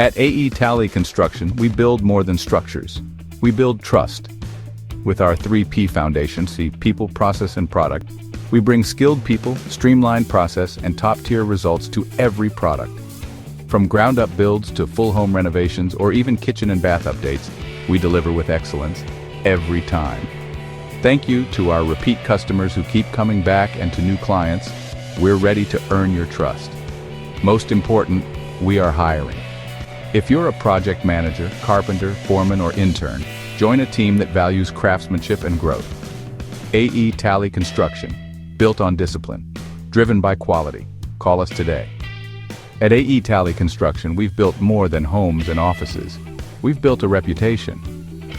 At A E Talley Construction, we build more than structures. We build trust. With our 3P foundation, see people, process, and product, we bring skilled people, streamlined process, and top-tier results to every product. From ground-up builds to full home renovations or even kitchen and bath updates, we deliver with excellence every time. Thank you to our repeat customers who keep coming back, and to new clients. We're ready to earn your trust. Most important, we are hiring. If you're a project manager, carpenter, foreman, or intern, join a team that values craftsmanship and growth. A E Talley Construction, built on discipline, driven by quality. Call us today. At A E Talley Construction, we've built more than homes and offices. We've built a reputation.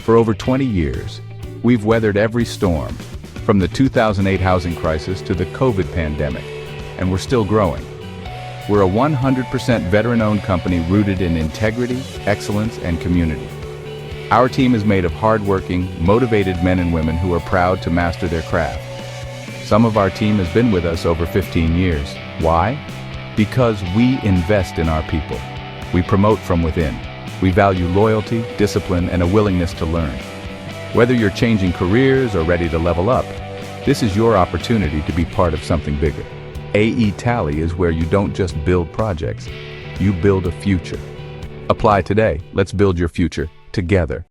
For over 20 years, we've weathered every storm, from the 2008 housing crisis to the COVID pandemic, and we're still growing. We're a 100% veteran-owned company rooted in integrity, excellence, and community. Our team is made of hard-working, motivated men and women who are proud to master their craft. Some of our team has been with us over 15 years. Why? Because we invest in our people. We promote from within. We value loyalty, discipline, and a willingness to learn. Whether you're changing careers or ready to level up, this is your opportunity to be part of something bigger. A E Talley is where you don't just build projects, you build a future. Apply today. Let's build your future together.